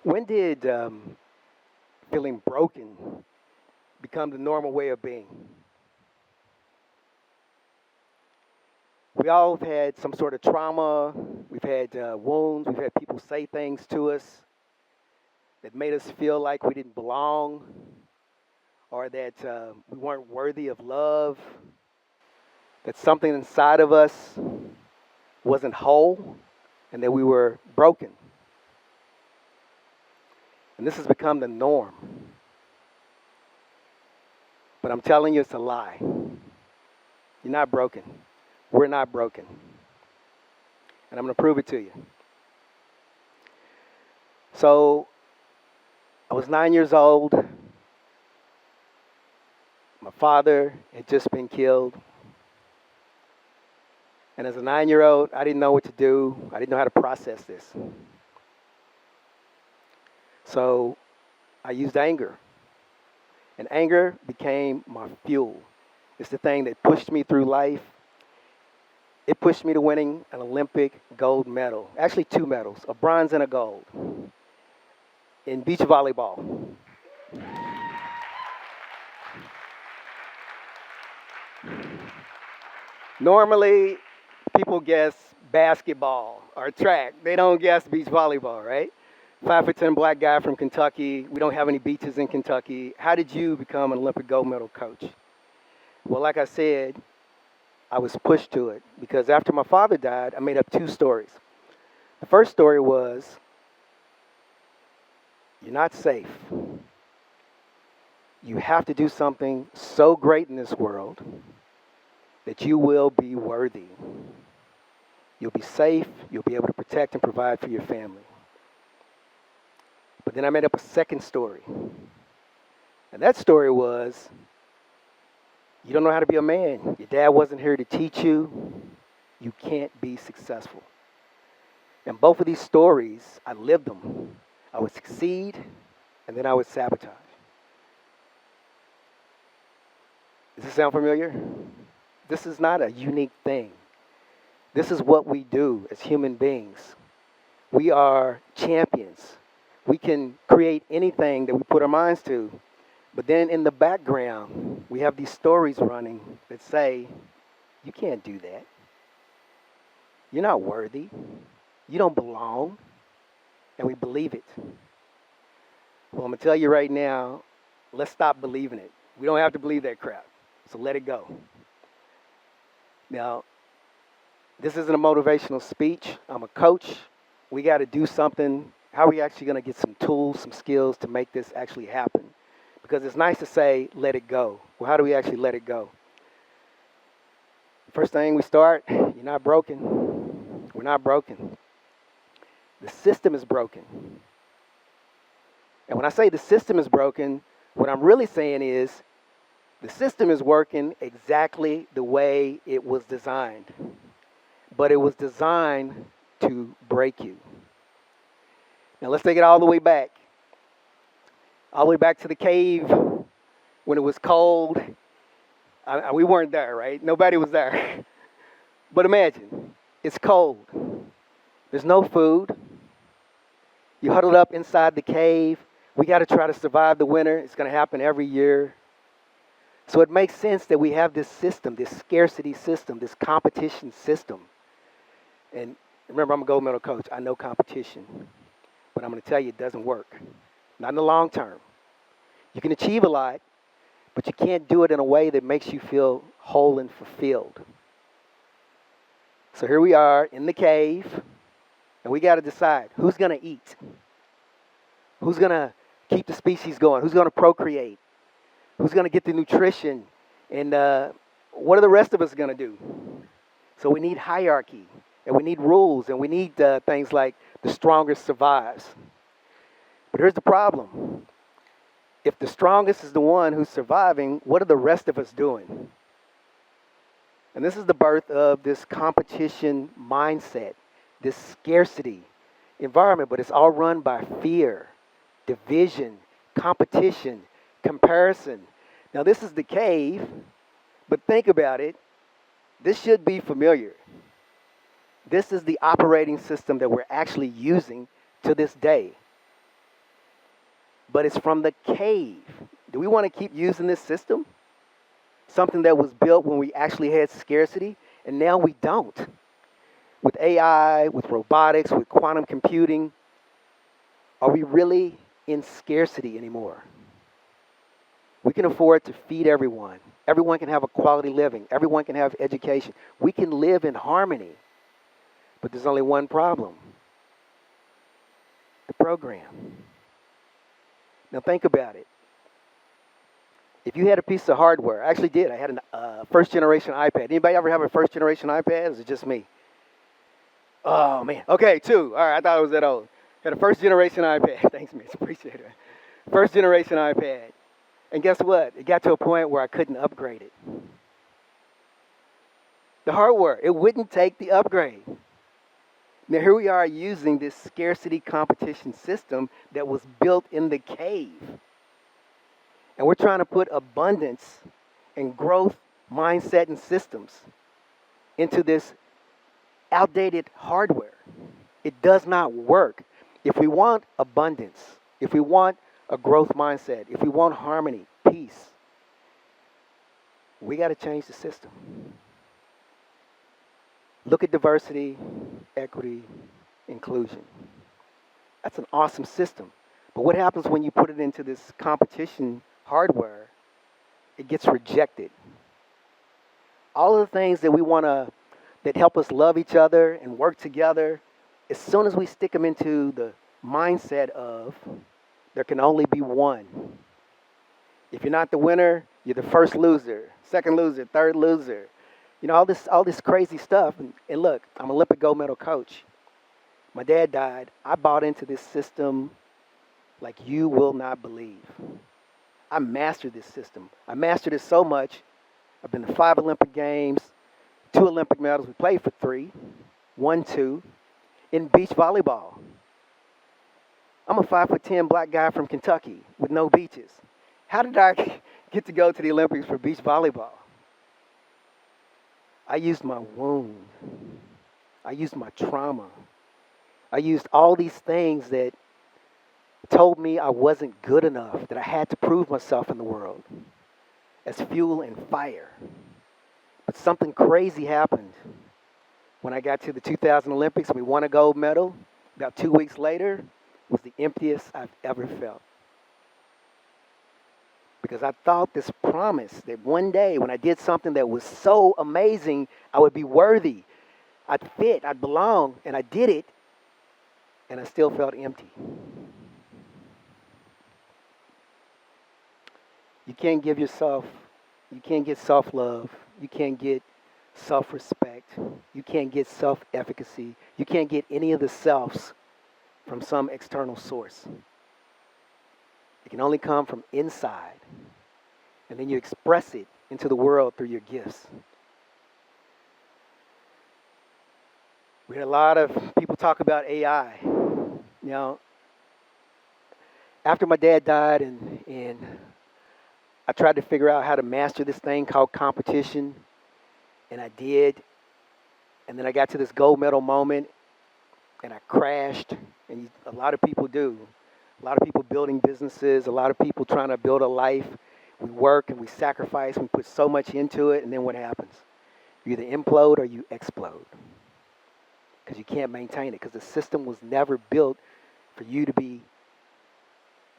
When did feeling broken become the normal way of being? We all have had some sort of trauma. We've had wounds. We've had people say things to us that made us feel like we didn't belong or that we weren't worthy of love, that something inside of us wasn't whole, and that we were broken. And this has become the norm. But I'm telling you, it's a lie. You're not broken. We're not broken. And I'm going to prove it to you. So, I was 9 years old. My father had just been killed. And as a 9-year-old, I didn't know what to do. I didn't know how to process this. So, I used anger. And anger became my fuel. It's the thing that pushed me through life. It pushed me to winning an Olympic gold medal. Actually, 2 medals, a bronze and a gold, in beach volleyball. Normally, people guess basketball or track. They don't guess beach volleyball, right? 5'10" black guy from Kentucky. We don't have any beaches in Kentucky. How did you become an Olympic gold medal coach? Well, like I said, I was pushed to it because after my father died, I made up 2 stories. The first story was, you're not safe. You have to do something so great in this world that you will be worthy. You'll be safe. You'll be able to protect and provide for your family. But then I made up a second story. And that story was, you don't know how to be a man. Your dad wasn't here to teach you. You can't be successful. And both of these stories, I lived them. I would succeed, and then I would sabotage. Does this sound familiar? This is not a unique thing. This is what we do as human beings. We are champions. We can create anything that we put our minds to. But then in the background, we have these stories running that say, you can't do that. You're not worthy. You don't belong. And we believe it. Well, I'm going to tell you right now, let's stop believing it. We don't have to believe that crap. So let it go. Now, this isn't a motivational speech. I'm a coach. We got to do something. How are we actually going to get some tools, some skills to make this actually happen? Because it's nice to say, let it go. Well, how do we actually let it go? First thing we start, you're not broken. We're not broken. The system is broken. And when I say the system is broken, what I'm really saying is the system is working exactly the way it was designed. But it was designed to break you. Now let's take it all the way back. All the way back to the cave when it was cold. We weren't there, right? Nobody was there. But imagine, it's cold. There's no food. You huddled up inside the cave. We got to try to survive the winter. It's going to happen every year. So it makes sense that we have this system, this scarcity system, this competition system. And remember, I'm a gold medal coach. I know competition. But I'm going to tell you, it doesn't work. Not in the long term. You can achieve a lot, but you can't do it in a way that makes you feel whole and fulfilled. So here we are in the cave, and we got to decide who's going to eat. Who's going to keep the species going? Who's going to procreate? Who's going to get the nutrition? And what are the rest of us going to do? So we need hierarchy, and we need rules, and we need things like the strongest survives. But here's the problem. If the strongest is the one who's surviving, what are the rest of us doing? And this is the birth of this competition mindset, this scarcity environment, but it's all run by fear, division, competition, comparison. Now this is the cave, but think about it. This should be familiar. This is the operating system that we're actually using to this day. but it's from the cave. Do we want to keep using this system? Something that was built when we actually had scarcity, and now we don't. With AI, with robotics, with quantum computing, are we really in scarcity anymore? We can afford to feed everyone. Everyone can have a quality living. Everyone can have education. We can live in harmony. But there's only one problem: the program. Now think about it. If you had a piece of hardware, I actually did. I had a first generation iPad. Anybody ever have a first generation iPad? Or is it just me? Oh man. Okay, two. All right, I thought it was that old. Had a first generation iPad. Thanks, Mitch. Appreciate it. First generation iPad. And guess what? It got to a point where I couldn't upgrade it. The hardware, it wouldn't take the upgrade. Now here we are using this scarcity competition system that was built in the cave. And we're trying to put abundance and growth mindset and systems into this outdated hardware. It does not work. If we want abundance, if we want a growth mindset, if we want harmony, peace, we got to change the system. Look at diversity, equity, inclusion. That's an awesome system. But what happens when you put it into this competition hardware? It gets rejected. All of the things that we want to, that help us love each other and work together, as soon as we stick them into the mindset of there can only be one. If you're not the winner, you're the first loser, second loser, third loser. You know, all this crazy stuff. And look, I'm an Olympic gold medal coach. My dad died. I bought into this system like you will not believe. I mastered this system. I mastered it so much. I've been to 5 Olympic Games, 2 Olympic medals. We played for 3, won 2, in beach volleyball. I'm a 5'10" black guy from Kentucky with no beaches. How did I get to go to the Olympics for beach volleyball? I used my wound. I used my trauma. I used all these things that told me I wasn't good enough, that I had to prove myself in the world as fuel and fire. But something crazy happened when I got to the 2000 Olympics. We won a gold medal. About 2 weeks later, was the emptiest I've ever felt. Because I thought this promise that one day when I did something that was so amazing, I would be worthy, I'd fit, I'd belong, and I did it, and I still felt empty. You can't get self-love, you can't get self-respect, you can't get self-efficacy, you can't get any of the selves from some external source. It can only come from inside. And then you express it into the world through your gifts. We had a lot of people talk about AI. Now, after my dad died and I tried to figure out how to master this thing called competition, and I did. And then I got to this gold medal moment, and I crashed, and a lot of people do. A lot of people building businesses, a lot of people trying to build a life. We work and we sacrifice, we put so much into it, and then what happens? You either implode or you explode. Because you can't maintain it, because the system was never built for you to be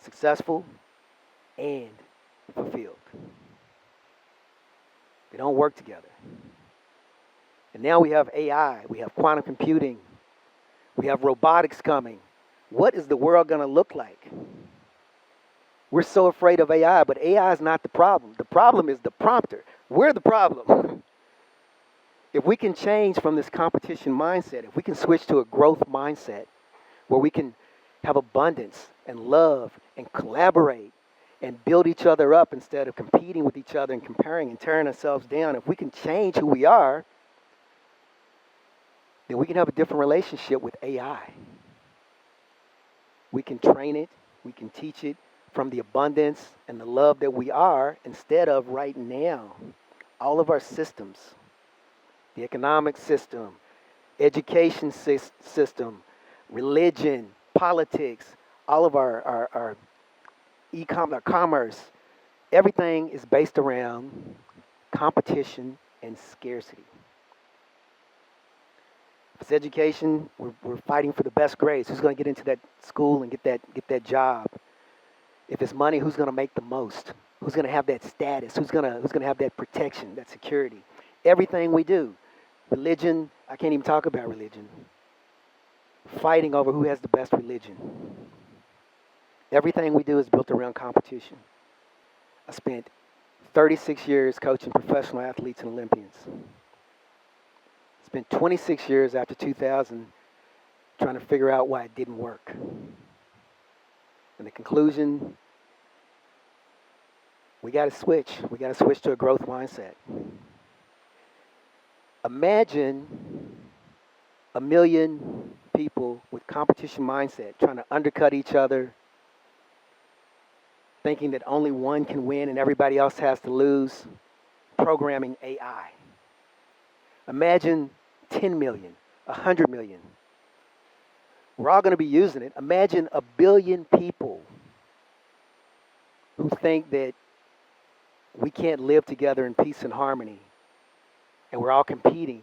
successful and fulfilled. They don't work together. And now we have AI, we have quantum computing, we have robotics coming. What is the world going to look like? We're so afraid of AI, but AI is not the problem. The problem is the prompter. We're the problem. If we can change from this competition mindset, if we can switch to a growth mindset where we can have abundance and love and collaborate and build each other up instead of competing with each other and comparing and tearing ourselves down, if we can change who we are, then we can have a different relationship with AI. We can train it, we can teach it from the abundance and the love that we are, instead of right now, all of our systems, the economic system, education system, religion, politics, all of our commerce. Everything is based around competition and scarcity. If it's education, we're fighting for the best grades. Who's going to get into that school and get that job? If it's money, who's going to make the most? Who's going to have that status? Who's going to have that protection, that security? Everything we do, religion, I can't even talk about religion. Fighting over who has the best religion. Everything we do is built around competition. I spent 36 years coaching professional athletes and Olympians. Spent 26 years after 2000 trying to figure out why it didn't work. And the conclusion, we got to switch. We got to switch to a growth mindset. Imagine 1 million people with competition mindset trying to undercut each other, thinking that only one can win and everybody else has to lose, programming AI. Imagine 10 million, 100 million. We're all going to be using it. Imagine 1 billion people who think that we can't live together in peace and harmony, and we're all competing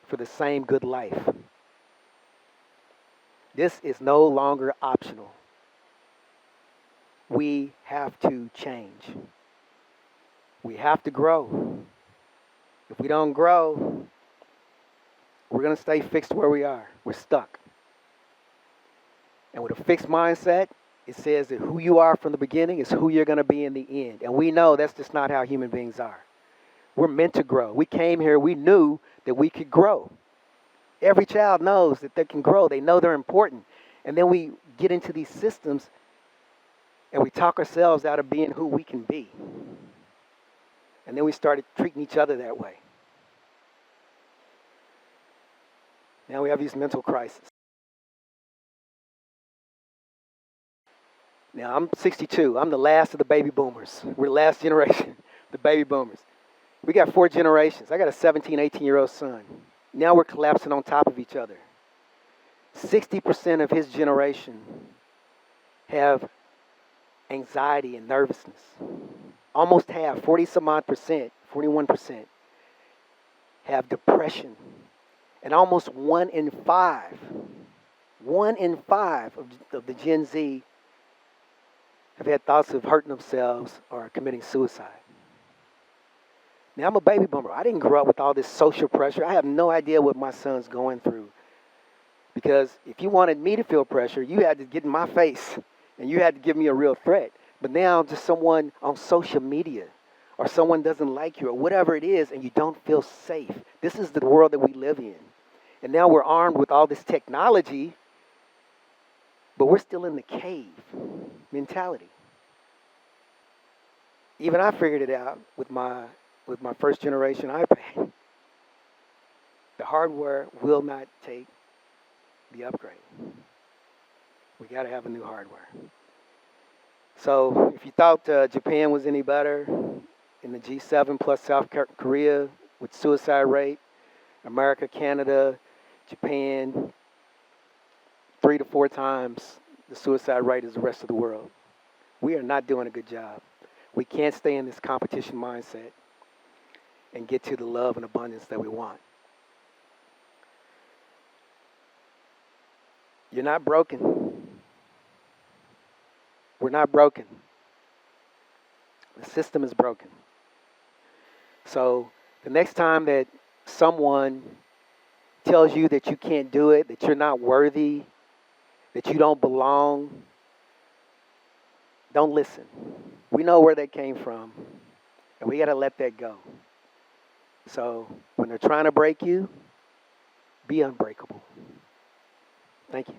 for the same good life. This is no longer optional. We have to change. We have to grow. If we don't grow, we're going to stay fixed where we are. We're stuck. And with a fixed mindset, it says that who you are from the beginning is who you're going to be in the end. And we know that's just not how human beings are. We're meant to grow. We came here, we knew that we could grow. Every child knows that they can grow. They know they're important. And then we get into these systems and we talk ourselves out of being who we can be. And then we started treating each other that way. Now we have these mental crises. Now I'm 62. I'm the last of the baby boomers. We're the last generation, the baby boomers. We got 4 generations. I got a 17, 18-year-old son. Now we're collapsing on top of each other. 60% of his generation have anxiety and nervousness. Almost half, 40-some odd percent, 41%, have depression. And almost 1 in 5 of the Gen Z have had thoughts of hurting themselves or committing suicide. Now, I'm a baby boomer. I didn't grow up with all this social pressure. I have no idea what my son's going through. Because if you wanted me to feel pressure, you had to get in my face and you had to give me a real threat. But now just someone on social media or someone doesn't like you or whatever it is and you don't feel safe. This is the world that we live in. And now we're armed with all this technology, but we're still in the cave mentality. Even I figured it out with my first generation iPad. The hardware will not take the upgrade. We got to have a new hardware. So if you thought Japan was any better in the G7 plus South Korea with suicide rate, America, Canada, Japan, 3 to 4 times the suicide rate as the rest of the world. We are not doing a good job. We can't stay in this competition mindset and get to the love and abundance that we want. You're not broken. We're not broken. The system is broken. So the next time that someone tells you that you can't do it, that you're not worthy, that you don't belong, don't listen. We know where that came from, and we got to let that go. So when they're trying to break you, be unbreakable. Thank you.